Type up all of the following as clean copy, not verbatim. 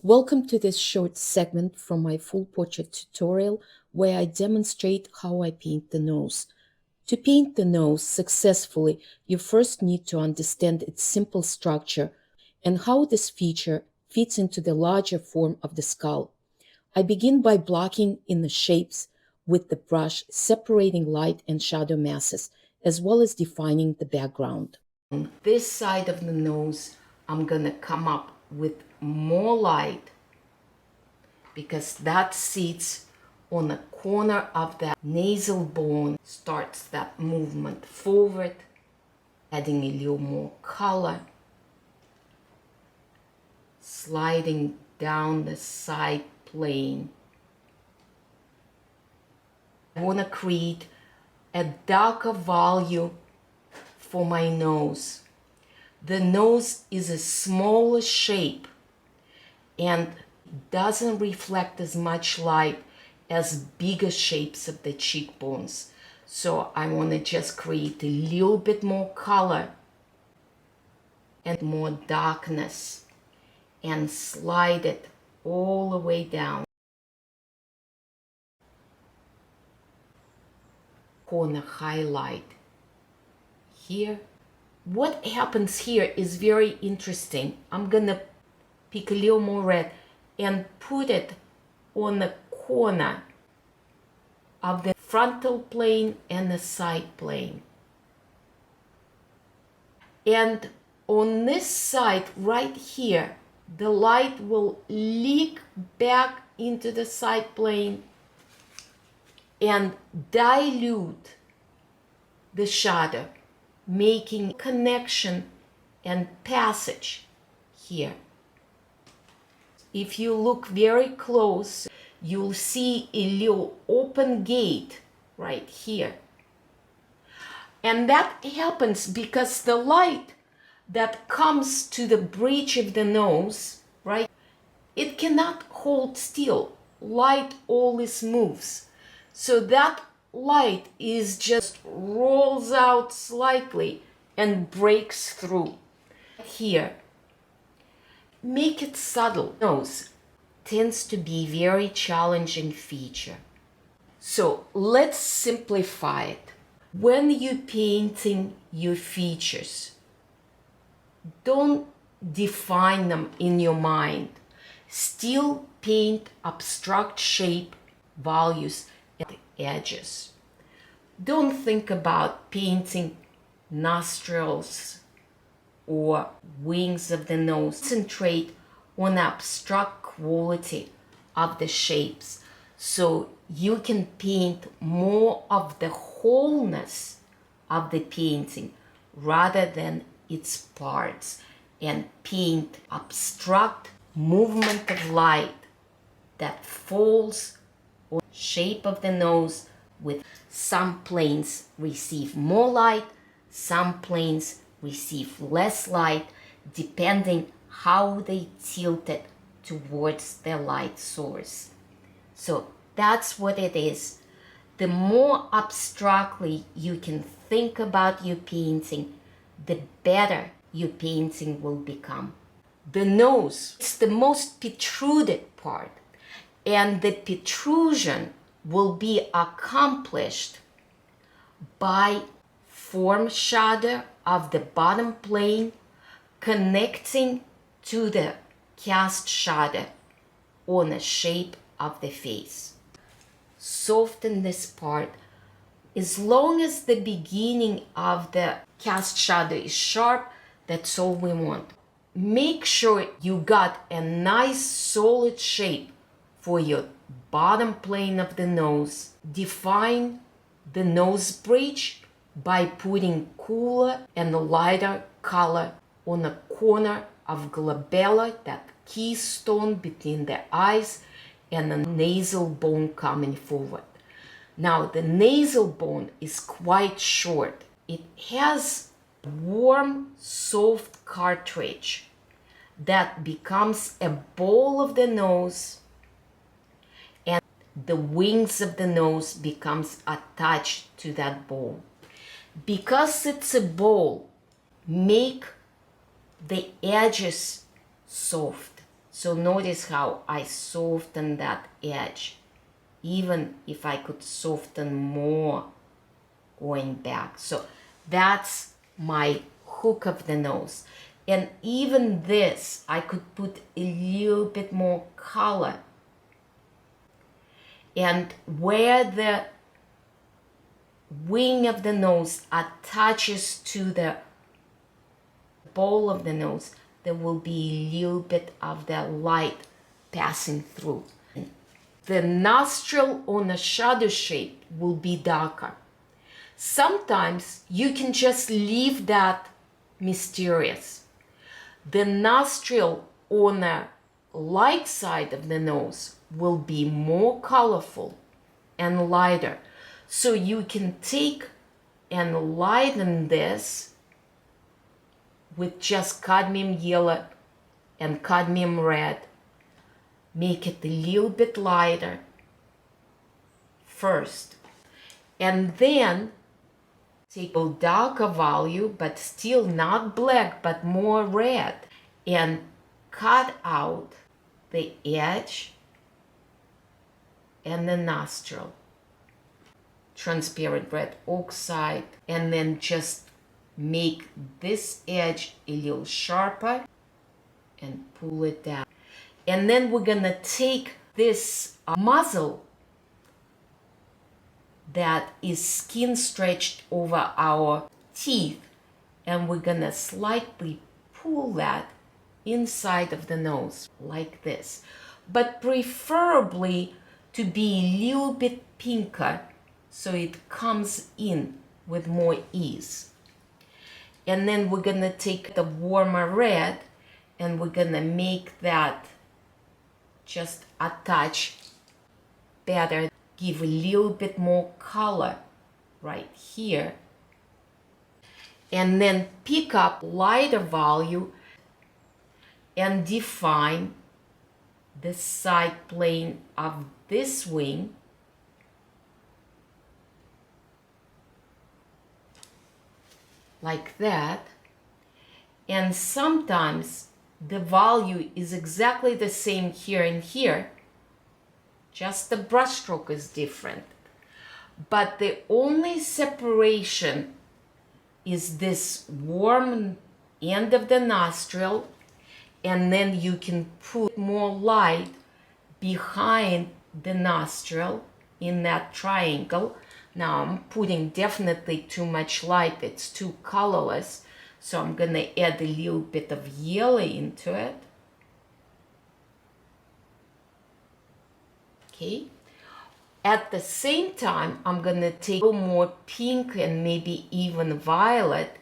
Welcome to this short segment from my full portrait tutorial where I demonstrate how I paint the nose. To paint the nose successfully, you first need to understand its simple structure and how this feature fits into the larger form of the skull. I begin by blocking in the shapes with the brush, separating light and shadow masses, as well as defining the background. On this side of the nose, I'm going to come up with more light because that sits on the corner of the nasal bone, starts that movement forward, adding a little more color, sliding down the side plane. I want to create a darker value for my nose. The nose is a smaller shape and doesn't reflect as much light as bigger shapes of the cheekbones. So I want to just create a little bit more color and more darkness and slide it all the way down. Corner highlight here. What happens here is very interesting. I'm gonna pick a little more red and put it on the corner of the frontal plane and the side plane. And on this side right here, the light will leak back into the side plane and dilute the shadow, making connection and passage here. If you look very close, you'll see a little open gate right here. And that happens because the light that comes to the bridge of the nose, right, it cannot hold still. Light always moves. So that light is just rolls out slightly and breaks through here. Make it subtle. Nose tends to be a very challenging feature. So let's simplify it. When you're painting your features, don't define them in your mind. Still paint abstract shape values at the edges. Don't think about painting nostrils or wings of the nose. Concentrate on the abstract quality of the shapes so you can paint more of the wholeness of the painting rather than its parts, and paint abstract movement of light that falls on the shape of the nose, with some planes receive more light, some planes receive less light, depending how they tilt it towards the light source. So that's what it is. The more abstractly you can think about your painting, the better your painting will become. The nose is the most protruded part, and the protrusion will be accomplished by form shadow of the bottom plane connecting to the cast shadow on the shape of the face. Soften this part. As long as the beginning of the cast shadow is sharp, that's all we want. Make sure you got a nice solid shape for your bottom plane of the nose. Define the nose bridge by putting cooler and lighter color on the corner of glabella, that keystone between the eyes and the nasal bone coming forward. Now the nasal bone is quite short. It has warm, soft cartilage that becomes a ball of the nose, and the wings of the nose becomes attached to that ball. Because it's a ball, make the edges soft. So notice how I soften that edge, even if I could soften more going back. So that's my hook of the nose. And even this, I could put a little bit more color. And where the wing of the nose attaches to the bowl of the nose, there will be a little bit of the light passing through. The nostril on a shadow shape will be darker. Sometimes you can just leave that mysterious. The nostril on a light side of the nose will be more colorful and lighter. So you can take and lighten this with just cadmium yellow and cadmium red. Make it a little bit lighter first, and then take a darker value, but still not black, but more red, and cut out the edge and the nostril. Transparent red oxide, and then just make this edge a little sharper and pull it down. And then we're gonna take this muzzle that is skin stretched over our teeth, and we're gonna slightly pull that inside of the nose like this, but preferably to be a little bit pinker so it comes in with more ease. And then we're gonna take the warmer red and we're gonna make that just attach better, give a little bit more color right here, and then pick up lighter value and define the side plane of this wing like that. And sometimes the value is exactly the same here and here, just the brushstroke is different. But the only separation is this warm end of the nostril, and then you can put more light behind the nostril in that triangle. Now I'm putting definitely too much light, it's too colorless, so I'm gonna add a little bit of yellow into it. Okay. At the same time, I'm gonna take a little more pink and maybe even violet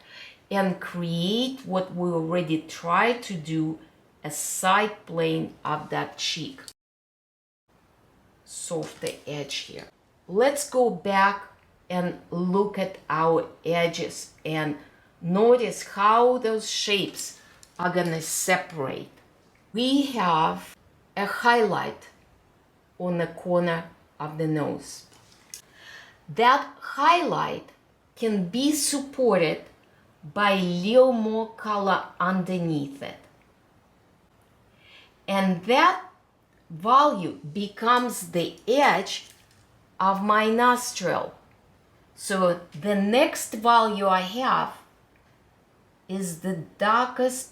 and create what we already tried to do, a side plane of that cheek. Softer edge here. Let's go back and look at our edges and notice how those shapes are gonna separate. We have a highlight on the corner of the nose. That highlight can be supported by a little more color underneath it. And that value becomes the edge of my nostril. So the next value I have is the darkest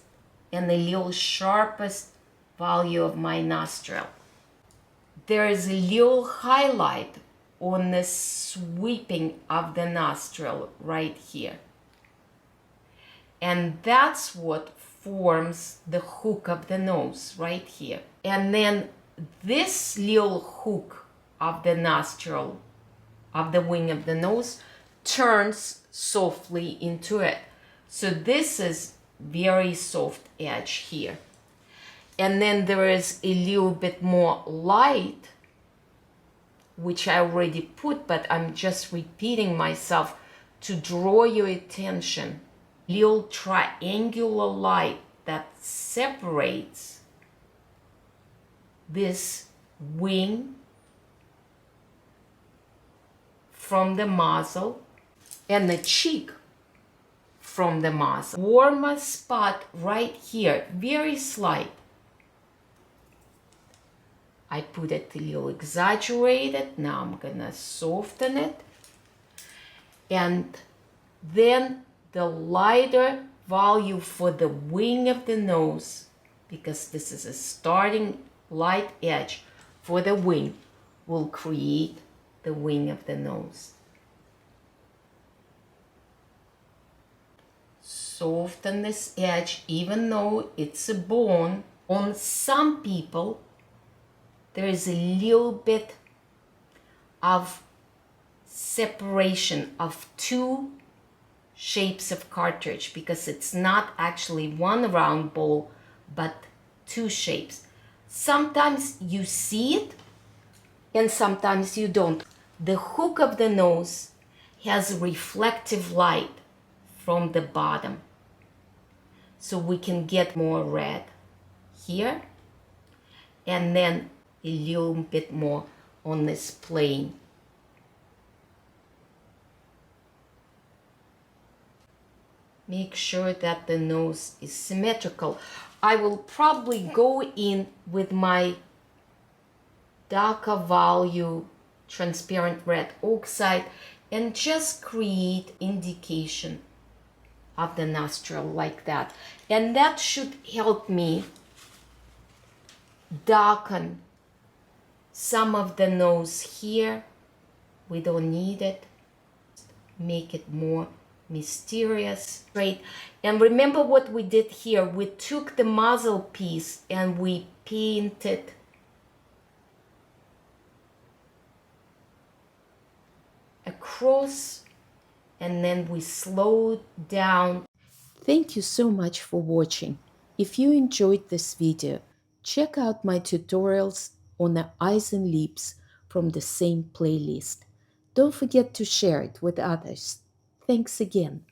and the little sharpest value of my nostril. There is a little highlight on the sweeping of the nostril right here. And that's what forms the hook of the nose right here. And then this little hook of the nostril, of the wing of the nose, turns softly into it. So this is very soft edge here. And then there is a little bit more light, which I already put, but I'm just repeating myself to draw your attention. Little triangular light that separates this wing from the muzzle and the cheek from the muzzle. Warmer spot right here, very slight. I put it a little exaggerated. Now I'm gonna soften it. And then the lighter value for the wing of the nose, because this is a starting light edge for the wing, will create the wing of the nose. Soften this edge even though it's a bone. On some people, there is a little bit of separation of two shapes of cartridge because it's not actually one round ball but two shapes. Sometimes you see it and sometimes you don't. The hook of the nose has reflective light from the bottom, so we can get more red here and then a little bit more on this plane. Make sure that the nose is symmetrical. I will probably go in with my darker value transparent red oxide and just create indication of the nostril like that. And that should help me darken some of the nose here. We don't need it. Make it more mysterious, right? And remember what we did here. We took the muzzle piece and we painted across, and then we slowed down. Thank you so much for watching. If you enjoyed this video, check out my tutorials on the eyes and lips from the same playlist. Don't forget to share it with others. Thanks again.